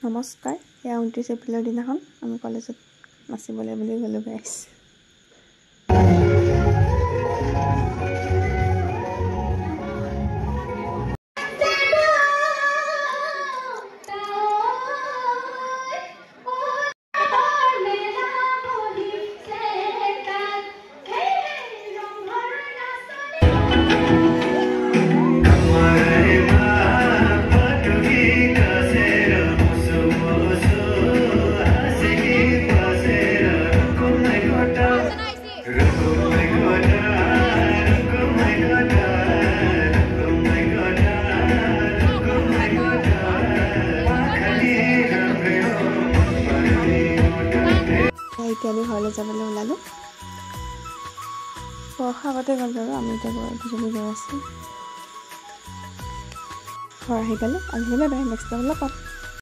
নমস্কাৰ, এয়া 29 এপ্ৰিলৰ দিনাখন আমি কলেজত নাচিবলৈ বুলি গ'লোঁ গাইছ। এতিয়া আমি ঘৰলৈ যাবলৈ ওলালোঁ। বৰ্ষা আগতে গ'ল বাৰু, আমি এতিয়া দুজনী গৈ আছোঁ। ঘৰ আহি পালোঁ। আজি বাই, নেক্সট টাইম লগ পাম।